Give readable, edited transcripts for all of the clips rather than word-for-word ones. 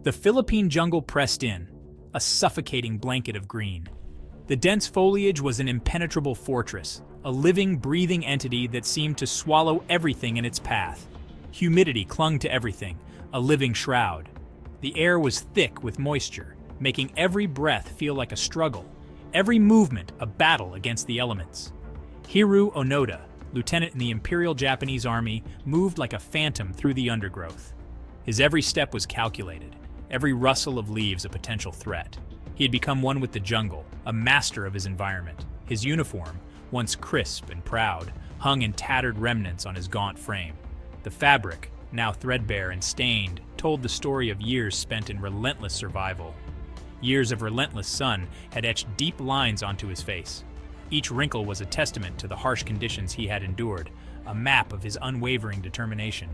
The Philippine jungle pressed in, a suffocating blanket of green. The dense foliage was an impenetrable fortress, a living, breathing entity that seemed to swallow everything in its path. Humidity clung to everything, a living shroud. The air was thick with moisture, making every breath feel like a struggle, every movement a battle against the elements. Hiroo Onoda, lieutenant in the Imperial Japanese Army, moved like a phantom through the undergrowth. His every step was calculated, every rustle of leaves a potential threat. He had become one with the jungle, a master of his environment. His uniform, once crisp and proud, hung in tattered remnants on his gaunt frame. The fabric, now threadbare and stained, told the story of years spent in relentless survival. Years of relentless sun had etched deep lines onto his face. Each wrinkle was a testament to the harsh conditions he had endured, a map of his unwavering determination.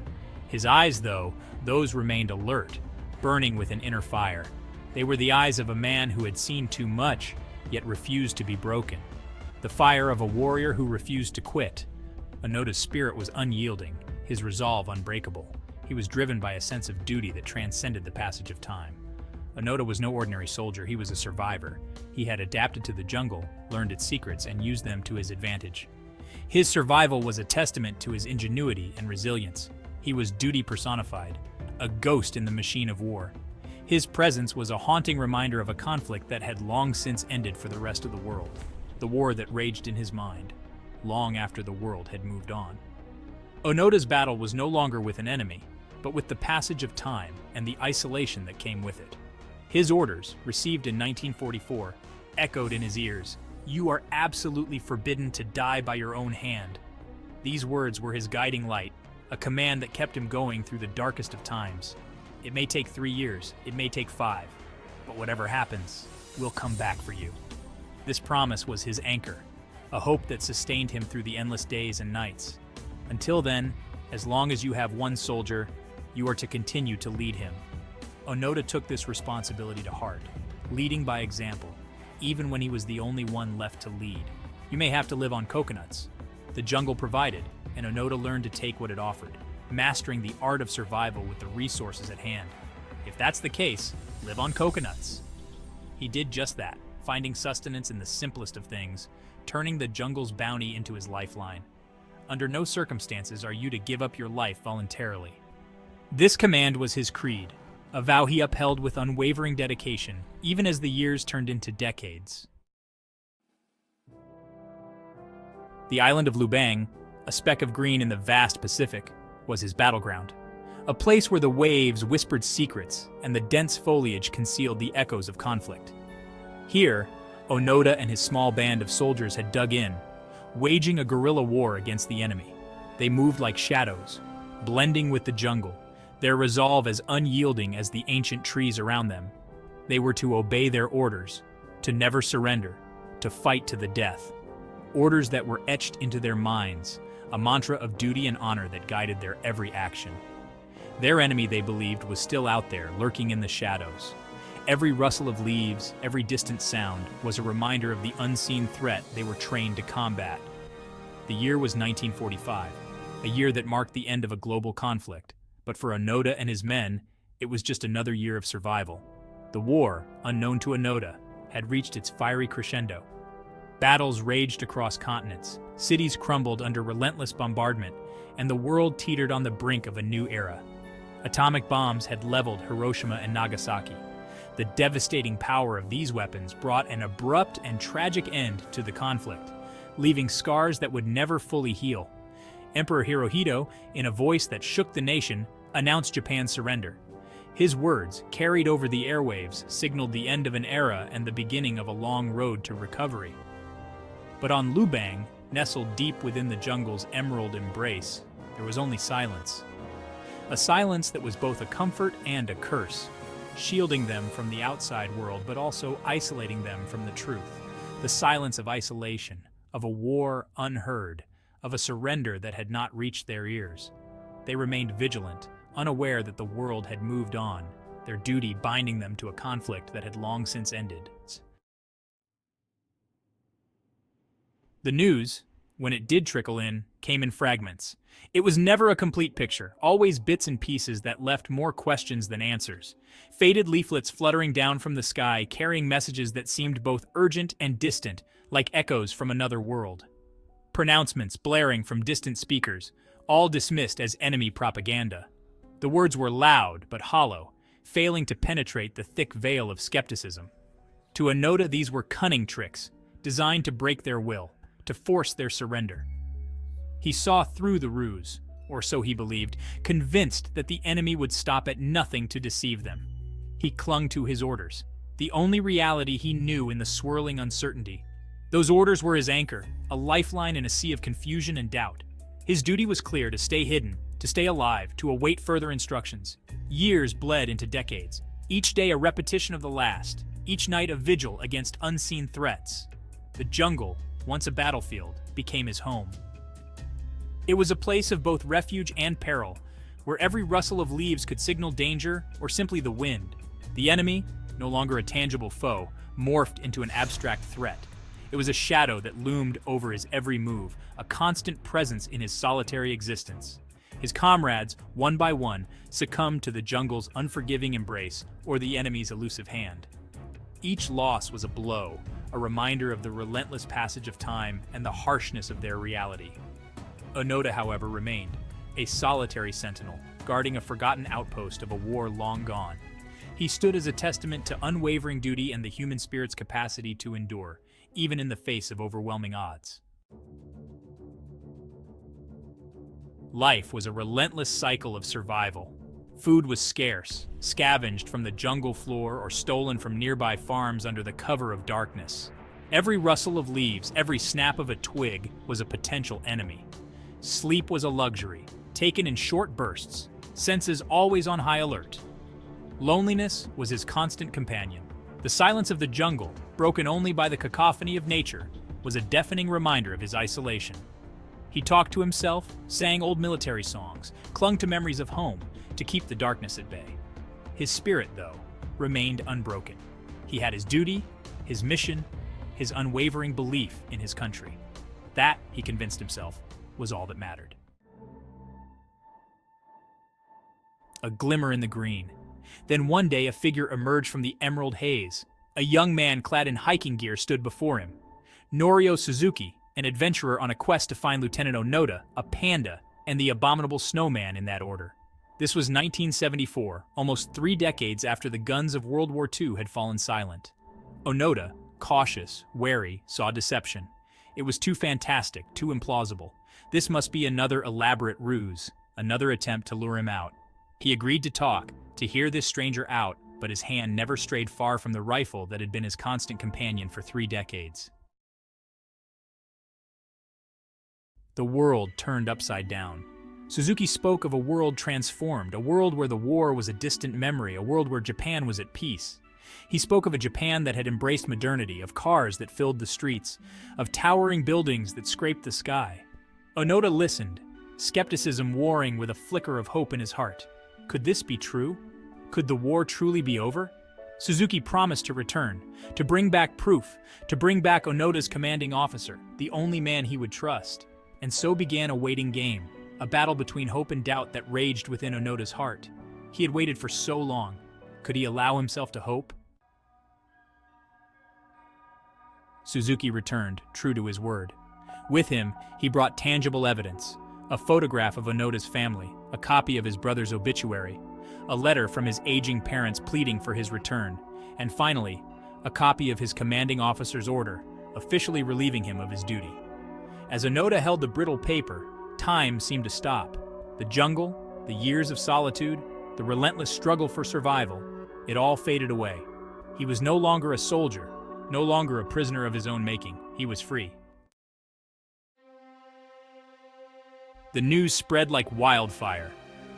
His eyes, though, those remained alert, burning with an inner fire. They were the eyes of a man who had seen too much, yet refused to be broken. The fire of a warrior who refused to quit. Onoda's spirit was unyielding, his resolve unbreakable. He was driven by a sense of duty that transcended the passage of time. Onoda was no ordinary soldier, he was a survivor. He had adapted to the jungle, learned its secrets, and used them to his advantage. His survival was a testament to his ingenuity and resilience. He was duty personified, a ghost in the machine of war. His presence was a haunting reminder of a conflict that had long since ended for the rest of the world, the war that raged in his mind, long after the world had moved on. Onoda's battle was no longer with an enemy, but with the passage of time and the isolation that came with it. His orders, received in 1944, echoed in his ears. "You are absolutely forbidden to die by your own hand." These words were his guiding light, a command that kept him going through the darkest of times. It may take 3 years, it may take 5, but whatever happens, we'll come back for you. This promise was his anchor, a hope that sustained him through the endless days and nights. Until then, as long as you have one soldier, you are to continue to lead him. Onoda took this responsibility to heart, leading by example, even when he was the only one left to lead. You may have to live on coconuts. The jungle provided, and Onoda learned to take what it offered, mastering the art of survival with the resources at hand. If that's the case, live on coconuts. He did just that, finding sustenance in the simplest of things, turning the jungle's bounty into his lifeline. Under no circumstances are you to give up your life voluntarily. This command was his creed, a vow he upheld with unwavering dedication, even as the years turned into decades. The island of Lubang, a speck of green in the vast Pacific, was his battleground, a place where the waves whispered secrets and the dense foliage concealed the echoes of conflict. Here, Onoda and his small band of soldiers had dug in, waging a guerrilla war against the enemy. They moved like shadows, blending with the jungle, their resolve as unyielding as the ancient trees around them. They were to obey their orders, to never surrender, to fight to the death. Orders that were etched into their minds, a mantra of duty and honor that guided their every action. Their enemy, they believed, was still out there, lurking in the shadows. Every rustle of leaves, every distant sound, was a reminder of the unseen threat they were trained to combat. The year was 1945, a year that marked the end of a global conflict. But for Onoda and his men, it was just another year of survival. The war, unknown to Onoda, had reached its fiery crescendo. Battles raged across continents, cities crumbled under relentless bombardment, and the world teetered on the brink of a new era. Atomic bombs had leveled Hiroshima and Nagasaki. The devastating power of these weapons brought an abrupt and tragic end to the conflict, leaving scars that would never fully heal. Emperor Hirohito, in a voice that shook the nation, announced Japan's surrender. His words, carried over the airwaves, signaled the end of an era and the beginning of a long road to recovery. But on Lubang, nestled deep within the jungle's emerald embrace, there was only silence. A silence that was both a comfort and a curse, shielding them from the outside world but also isolating them from the truth. The silence of isolation, of a war unheard, of a surrender that had not reached their ears. They remained vigilant, unaware that the world had moved on, their duty binding them to a conflict that had long since ended. The news, When it did trickle in, came in fragments. It was never a complete picture, always bits and pieces that left more questions than answers. Faded leaflets fluttering down from the sky, carrying messages that seemed both urgent and distant, like echoes from another world. Pronouncements blaring from distant speakers, all dismissed as enemy propaganda. The words were loud but hollow, failing to penetrate the thick veil of skepticism. To Onoda, these were cunning tricks, designed to break their will, to force their surrender. He saw through the ruse, or so he believed, convinced that the enemy would stop at nothing to deceive them. He clung to his orders, the only reality he knew in the swirling uncertainty. Those orders were his anchor, a lifeline in a sea of confusion and doubt. His duty was clear: to stay hidden, to stay alive, to await further instructions. Years bled into decades, each day a repetition of the last, each night a vigil against unseen threats. The jungle, once a battlefield, became his home. It was a place of both refuge and peril, where every rustle of leaves could signal danger or simply the wind. The enemy, no longer a tangible foe, morphed into an abstract threat. It was a shadow that loomed over his every move, a constant presence in his solitary existence. His comrades, one by one, succumbed to the jungle's unforgiving embrace or the enemy's elusive hand. Each loss was a blow, a reminder of the relentless passage of time and the harshness of their reality. Onoda, however, remained, a solitary sentinel, guarding a forgotten outpost of a war long gone. He stood as a testament to unwavering duty and the human spirit's capacity to endure, even in the face of overwhelming odds. Life was a relentless cycle of survival. Food was scarce, scavenged from the jungle floor or stolen from nearby farms under the cover of darkness. Every rustle of leaves, every snap of a twig was a potential enemy. Sleep was a luxury, taken in short bursts, senses always on high alert. Loneliness was his constant companion. The silence of the jungle, broken only by the cacophony of nature, was a deafening reminder of his isolation. He talked to himself, sang old military songs, clung to memories of home to keep the darkness at bay. His spirit, though, remained unbroken. He had his duty, his mission, his unwavering belief in his country. That, he convinced himself, was all that mattered. A glimmer in the green. Then one day a figure emerged from the emerald haze. A young man clad in hiking gear stood before him. Norio Suzuki, an adventurer on a quest to find Lieutenant Onoda, a panda, and the abominable snowman in that order. This was 1974, almost 3 decades after the guns of World War II had fallen silent. Onoda, cautious, wary, saw deception. It was too fantastic, too implausible. This must be another elaborate ruse, another attempt to lure him out. He agreed to talk, to hear this stranger out, but his hand never strayed far from the rifle that had been his constant companion for 3 decades. The world turned upside down. Suzuki spoke of a world transformed, a world where the war was a distant memory, a world where Japan was at peace. He spoke of a Japan that had embraced modernity, of cars that filled the streets, of towering buildings that scraped the sky. Onoda listened, skepticism warring with a flicker of hope in his heart. Could this be true? Could the war truly be over? Suzuki promised to return, to bring back proof, to bring back Onoda's commanding officer, the only man he would trust. And so began a waiting game, a battle between hope and doubt that raged within Onoda's heart. He had waited for so long. Could he allow himself to hope? Suzuki returned, true to his word. With him, he brought tangible evidence: a photograph of Onoda's family, a copy of his brother's obituary, a letter from his aging parents pleading for his return, and finally, a copy of his commanding officer's order, officially relieving him of his duty. As Onoda held the brittle paper, time seemed to stop. The jungle, the years of solitude, the relentless struggle for survival, it all faded away. He was no longer a soldier, no longer a prisoner of his own making. He was free. The news spread like wildfire.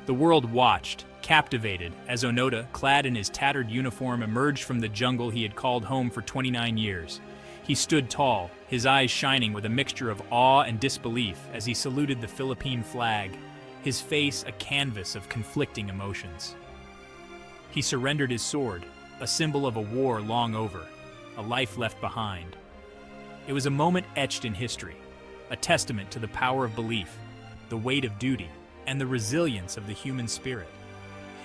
The world watched, captivated, as Onoda, clad in his tattered uniform, emerged from the jungle he had called home for 29 years. He stood tall, his eyes shining with a mixture of awe and disbelief as he saluted the Philippine flag, his face a canvas of conflicting emotions. He surrendered his sword, a symbol of a war long over, a life left behind. It was a moment etched in history, a testament to the power of belief, the weight of duty, and the resilience of the human spirit.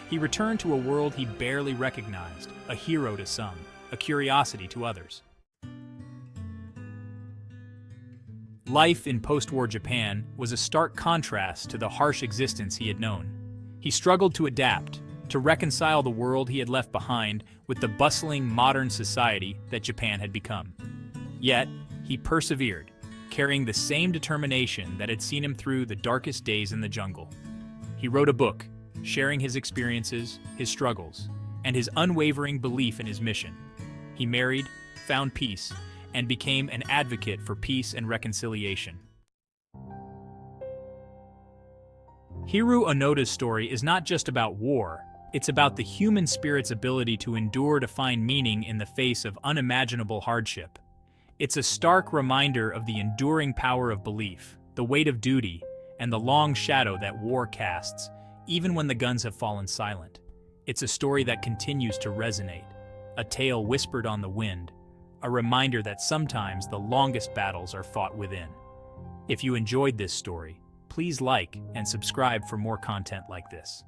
He returned to a world he barely recognized, a hero to some, a curiosity to others. Life in post-war Japan was a stark contrast to the harsh existence he had known. He struggled to adapt, to reconcile the world he had left behind with the bustling modern society that Japan had become. Yet, he persevered, carrying the same determination that had seen him through the darkest days in the jungle. He wrote a book, sharing his experiences, his struggles, and his unwavering belief in his mission. He married, found peace, and became an advocate for peace and reconciliation. Hiroo Onoda's story is not just about war, it's about the human spirit's ability to endure to find meaning in the face of unimaginable hardship. It's a stark reminder of the enduring power of belief, the weight of duty, and the long shadow that war casts, even when the guns have fallen silent. It's a story that continues to resonate, a tale whispered on the wind, a reminder that sometimes the longest battles are fought within. If you enjoyed this story, please like and subscribe for more content like this.